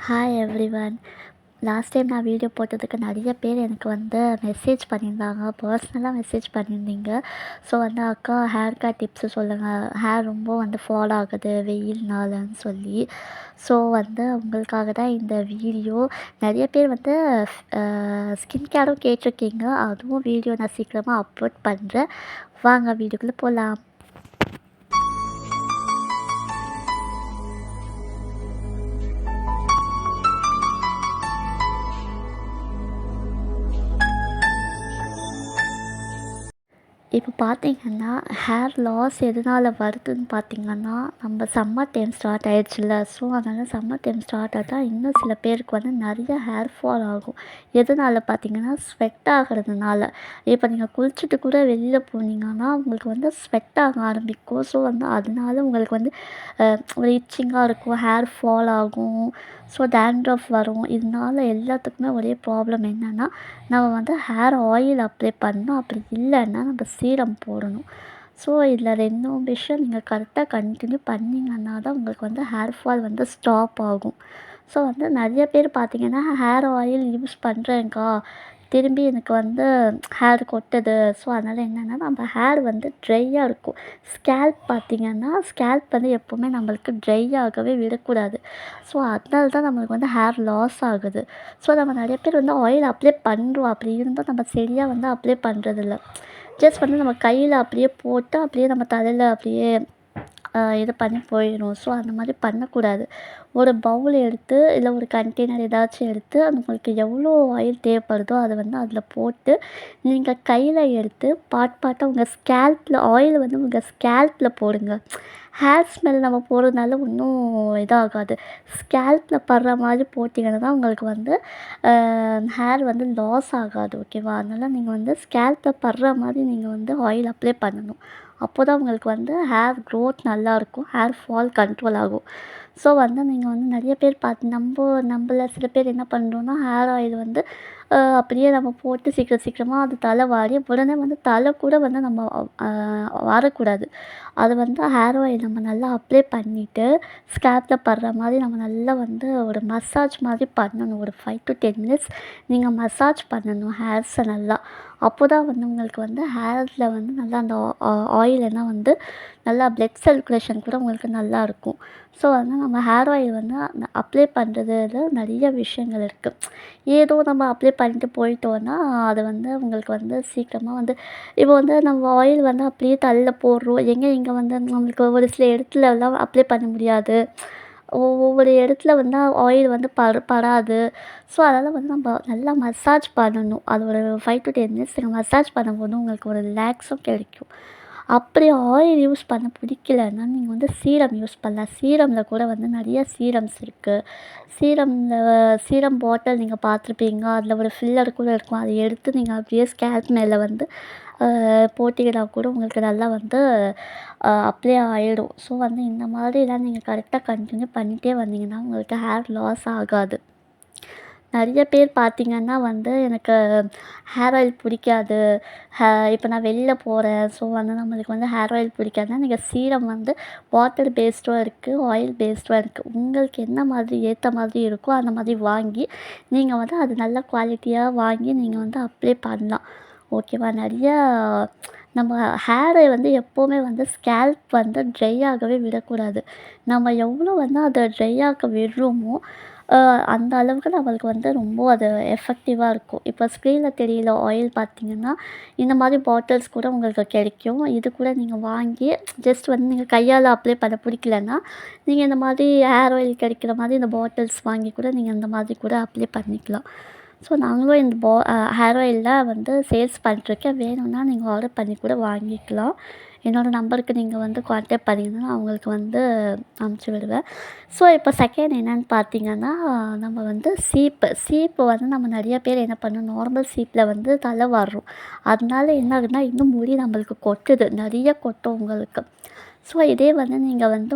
Hi everyone. Last time நான் video போட்டதுக்கு நிறைய பேர் எனக்கு வந்து மெசேஜ் பண்ணியிருந்தாங்க. பர்சனலாக மெசேஜ் பண்ணியிருந்தீங்க. ஸோ வந்து அக்கா ஹேர் கேர் டிப்ஸு சொல்லுங்கள், ஹேர் ரொம்ப வந்து ஃபால் ஆகுது வெயில்னாலன்னு சொல்லி. ஸோ வந்து உங்களுக்காக தான் இந்த வீடியோ. நிறைய பேர் வந்து ஸ்கின் கேரும் கேட்டிருக்கீங்க. அதுவும் வீடியோ நான் சீக்கிரமாக அப்லோட் பண்ணுறேன். வாங்க வீடியோக்குள்ளே போகலாம். இப்போ பார்த்தீங்கன்னா, ஹேர் லாஸ் எதனால் வருதுன்னு பார்த்தீங்கன்னா, நம்ம சம்மர் டைம் ஸ்டார்ட் ஆயிடுச்சுல்ல. ஸோ அதனால் சம்மர் டைம் ஸ்டார்ட் ஆகிட்டா இன்னும் சில பேருக்கு வந்து நிறைய ஹேர் ஃபால் ஆகும். எதனால் பார்த்தீங்கன்னா, ஸ்வெட் ஆகிறதுனால. இப்போ நீங்கள் குளிச்சுட்டு கூட வெளியில் போனீங்கன்னா உங்களுக்கு வந்து ஸ்வெட் ஆக ஆரம்பிக்கும். ஸோ வந்து அதனால உங்களுக்கு வந்து ஒரு இச்சிங்காக இருக்கும், ஹேர் ஃபால் ஆகும், ஸோ டேண்ட்ரஃப் வரும். இதனால எல்லாத்துக்குமே ஒரே ப்ராப்ளம் என்னென்னா, நம்ம வந்து ஹேர் ஆயில் அப்ளை பண்ணணும். அப்படி இல்லைன்னா நம்ம சீரம் போடணும். ஸோ இதில் 2 விஷயம் நீங்கள் கரெக்டாக கன்டினியூ பண்ணிங்கன்னா தான் உங்களுக்கு வந்து ஹேர் ஃபால் வந்து ஸ்டாப் ஆகும். ஸோ வந்து நிறைய பேர் பார்த்தீங்கன்னா, ஹேர் ஆயில் யூஸ் பண்ணுறேன்க்கா, திரும்பி எனக்கு வந்து ஹேர் கொட்டுது. ஸோ அதனால் என்னென்னா, நம்ம ஹேர் வந்து ட்ரையாக இருக்கும். ஸ்கேல்ப் பார்த்தீங்கன்னா, ஸ்கேல்ப் வந்து எப்போவுமே நம்மளுக்கு ட்ரை ஆகவே விடக்கூடாது. ஸோ அதனால தான் நம்மளுக்கு வந்து ஹேர் லாஸ் ஆகுது. ஸோ நம்ம நிறைய பேர் வந்து ஆயில் அப்ளை பண்ணுறோம். அப்படி இருந்தும் நம்ம சரியாக வந்து அப்ளை பண்ணுறதில்ல. ஜஸ்ட் வந்து நம்ம கையில் அப்படியே போட்டு அப்படியே நம்ம தலையில் அப்படியே இது பண்ணி போயிடும். ஸோ அந்த மாதிரி பண்ணக்கூடாது. ஒரு பவுல் எடுத்து இல்லை ஒரு கண்டெய்னர் ஏதாச்சும் எடுத்து உங்களுக்கு எவ்வளோ ஆயில் தேவைப்படுதோ அதை வந்து அதில் போட்டு நீங்கள் கையில் எடுத்து பார்ட்டாக உங்கள் ஸ்கேல்பில் ஆயில் வந்து உங்கள் ஸ்கேல்பில் போடுங்க. ஹேர் ஸ்மெல் நம்ம போடுறதுனால ஒன்றும் இதாகாது. ஸ்கேல்பில் படுற மாதிரி போட்டிங்கன்னா தான் உங்களுக்கு வந்து ஹேர் வந்து லாஸ் ஆகாது. ஓகேவா? அதனால் நீங்கள் வந்து ஸ்கேல்பில் படுற மாதிரி நீங்கள் வந்து ஆயில் அப்ளை பண்ணணும். அப்போ தான் உங்களுக்கு வந்து ஹேர் க்ரோத் நல்லாயிருக்கும், ஹேர் ஃபால் கண்ட்ரோல் ஆகும். ஸோ வந்து நீங்கள் வந்து நிறைய பேர் நம்மள சில பேர் என்ன பண்ணுறோன்னா, ஹேர் ஆயில் வந்து அப்படியே நம்ம போட்டு சீக்கிரமாக அது தலை வாரி உடனே வந்து தலை கூட வந்து நம்ம வாரக்கூடாது. அது வந்து ஹேர் ஆயில் நம்ம நல்லா அப்ளை பண்ணிவிட்டு ஸ்கேல்பில் படுற மாதிரி நம்ம நல்லா வந்து ஒரு மசாஜ் மாதிரி பண்ணணும். ஒரு 5 to 10 மினிட்ஸ் நீங்கள் மசாஜ் பண்ணணும் ஹேர்ஸை நல்லா. அப்போ தான் வந்து உங்களுக்கு வந்து ஹேரில் வந்து நல்லா அந்த ஆயில் எல்லாம் வந்து நல்லா ப்ளட் சர்க்குலேஷன் கூட உங்களுக்கு நல்லாயிருக்கும். ஸோ வந்து நம்ம ஹேர் ஆயில் வந்து அப்ளை பண்ணுறதுல நிறைய விஷயங்கள் இருக்குது. ஏதோ நம்ம அப்ளை பண்ணிட்டு போயிட்டோன்னா அது வந்து உங்களுக்கு வந்து சீக்கிரமாக வந்து இப்போ வந்து நம்ம ஆயில் வந்து அப்படியே தலையில் போடுறோம். இங்கே வந்து நம்மளுக்கு ஒரு சில இடத்துலலாம் அப்ளை பண்ண முடியாது. ஒவ்வொரு இடத்துல வந்து ஆயில் வந்து படாது. ஸோ அதனால் வந்து நம்ம நல்லா மசாஜ் பண்ணணும். அது ஒரு 5 to 10 மினிட்ஸ் நீங்கள் மசாஜ் பண்ணும்போது உங்களுக்கு ஒரு ரிலாக்ஸும் கிடைக்கும். அப்படி ஆயில் யூஸ் பண்ண பிடிக்கலன்னா நீங்கள் வந்து சீரம் யூஸ் பண்ணலாம். சீரமில் கூட வந்து நிறைய சீரம்ஸ் இருக்குது. சீரம் பாட்டில் நீங்கள் பார்த்துருப்பீங்க. அதில் ஒரு ஃபில்லர் கூட இருக்கும். அதை எடுத்து நீங்கள் அப்படியே ஸ்கேல்ப் மேலே வந்து போட்டிங்கன்னா கூட உங்களுக்கு நல்லா வந்து அப்ளை ஆகிடும். ஸோ வந்து இந்த மாதிரிலாம் நீங்கள் கரெக்டாக கன்டினியூ பண்ணிகிட்டே வந்தீங்கன்னா உங்களுக்கு ஹேர் லாஸ் ஆகாது. நிறைய பேர் பார்த்தீங்கன்னா வந்து எனக்கு ஹேர் ஆயில் பிடிக்காது. இப்போ நான் வெளில போகிறேன். ஸோ வந்து நம்மளுக்கு வந்து ஹேர் ஆயில் பிடிக்காதுன்னா நீங்கள் சீரம் வந்து வாட்டர் பேஸ்டும் இருக்குது, ஆயில் பேஸ்டும் இருக்குது. உங்களுக்கு என்ன மாதிரி ஏற்ற மாதிரி இருக்கோ அந்த மாதிரி வாங்கி நீங்கள் வந்து அது நல்ல குவாலிட்டியாக வாங்கி நீங்கள் வந்து அப்ளை பண்ணலாம். ஓகேவா? நிறையா நம்ம ஹேரை வந்து எப்போவுமே வந்து ஸ்கேல்ப் வந்து ட்ரை ஆகவே விடக்கூடாது. நம்ம எவ்வளோ வந்து அதை ட்ரை ஆக்க விடுறோமோ அந்த அளவுக்கு நம்மளுக்கு வந்து ரொம்ப அது எஃபெக்டிவாக இருக்கும். இப்போ ஸ்க்ரீனில் தெரியிற ஆயில் பார்த்தீங்கன்னா, இந்த மாதிரி பாட்டில்ஸ் கூட உங்களுக்கு கிடைக்கும். இது கூட நீங்கள் வாங்கி ஜஸ்ட் வந்து நீங்கள் கையால் அப்ளை பண்ண பிடிக்கலன்னா, நீங்கள் இந்த மாதிரி ஹேர் ஆயில் கிடைக்கிற மாதிரி இந்த பாட்டில்ஸ் வாங்கி கூட நீங்கள் இந்த மாதிரி கூட அப்ளை பண்ணிக்கலாம். ஸோ நாங்களும் இந்த ஹேர் ஆயில்லாம் வந்து சேல்ஸ் பண்ணிட்டுருக்கேன். வேணும்னா நீங்கள் ஆர்டர் பண்ணி கூட வாங்கிக்கலாம். என்னோடய நம்பருக்கு நீங்கள் வந்து கான்டாக்ட் பண்ணிங்கன்னா அவங்களுக்கு வந்து அனுப்பிச்சி விடுவேன். ஸோ இப்போ செகண்ட் என்னென்னு பார்த்தீங்கன்னா, நம்ம வந்து சீப்பு வந்து நம்ம நிறைய பேர் என்ன பண்ணோம், நார்மல் சீப்பில் வந்து தலை வார்றோம். அதனால என்ன ஆகுதுன்னா, இன்னும் முடி நம்மளுக்கு கொட்டுது, நிறைய கொட்டும் உங்களுக்கு. ஸோ இதே வந்து நீங்கள் வந்து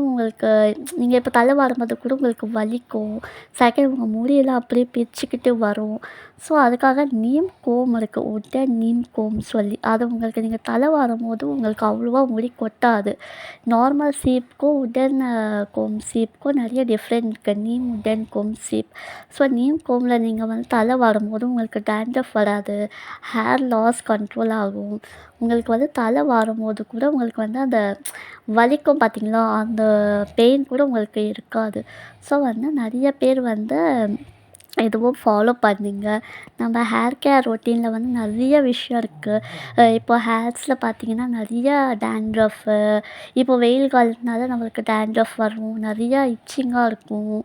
நீங்கள் இப்போ தலை வாரும்போது கூட உங்களுக்கு வலிக்கும். செகண்ட் உங்கள் முடியெல்லாம் அப்படியே பிச்சுக்கிட்டு வரும். ஸோ அதுக்காக நீம் கோம் இருக்குது. உட்டன் நீம் கோம் சொல்லி. அது உங்களுக்கு நீங்க தலை வாரும்போது உங்களுக்கு அவ்வளவா முடி கொட்டாது. நார்மல் சீப்புக்கும் உட்டன் கோம் சீப்புக்கும் நெறைய டிஃப்ரெண்ட் இருக்கு. நீம் உட்டன் கோம் சீப். ஸோ நீம் கோம்ல நீங்க வந்து தலை வாரும்போது உங்களுக்கு டாண்ட்ரஃப் வராது. ஹேர் லாஸ் கண்ட்ரோல் ஆகும். உங்களுக்கு வந்து தலை வாரும்போது கூட உங்களுக்கு வந்து அந்த வலிக்கும் பார்த்தீங்களா? அந்த பெயின் கூட உங்களுக்கு இருக்காது. ஸோ வந்து நெறைய பேர் வந்து இதுவும் ஃபாலோ பண்ணுங்க. நம்ம ஹேர் கேர் ரொட்டீனில் வந்து நெறைய விஷயம் இருக்குது. இப்போ ஹேர்ஸில் பார்த்தீங்கன்னா நெறைய டேண்ட்ரஃப்பு இப்போ வெயில் காலத்துனால நம்மளுக்கு டேண்ட்ரஃப் வரும். நெறையா இச்சிங்காக இருக்கும்.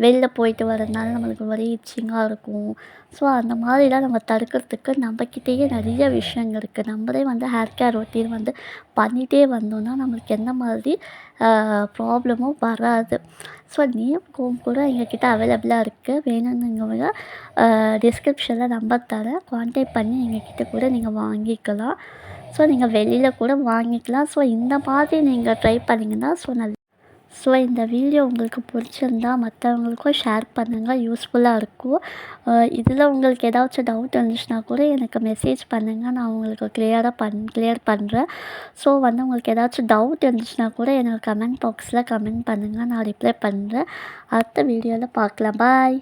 வெளில போயிட்டு வரதுனால நம்மளுக்கு ஒரே இச்சிங்காக இருக்கும். ஸோ அந்த மாதிரிலாம் நம்ம தடுக்கிறதுக்கு நம்மக்கிட்டயே நெறைய விஷயங்கள் இருக்குது. நம்மளே வந்து ஹேர் கேர் ரொட்டீன் வந்து பண்ணிகிட்டே வந்தோம்னா நம்மளுக்கு எந்த மாதிரி ப்ராப்ளமும் வராது. ஸோ நீம் கோம் கூட எங்ககிட்ட அவைலபிளாக இருக்குது. வேணும்னவங்க டிஸ்கிரிப்ஷனில் நம்பர் தரேன். கான்டாக்ட் பண்ணி எங்ககிட்ட கூட நீங்கள் வாங்கிக்கலாம். ஸோ நீங்கள் வெளியில் கூட வாங்கிக்கலாம். ஸோ இந்த மாதிரி நீங்கள் ட்ரை பண்ணிங்கன்னா ஸோ இந்த வீடியோ உங்களுக்கு பிடிச்சிருந்தா மற்றவங்களுக்கும் ஷேர் பண்ணுங்கள். யூஸ்ஃபுல்லாக இருக்கும். இதில் உங்களுக்கு ஏதாச்சும் டவுட் இருந்துச்சுன்னா கூட எனக்கு மெசேஜ் பண்ணுங்கள். நான் உங்களுக்கு கிளியர் பண்ணுறேன். ஸோ வந்து உங்களுக்கு ஏதாச்சும் டவுட் இருந்துச்சுன்னா கூட எனக்கு கமெண்ட் பாக்ஸில் கமெண்ட் பண்ணுங்கள். நான் ரிப்ளை பண்ணுறேன். அடுத்த வீடியோவில் பார்க்கலாம். பாய்.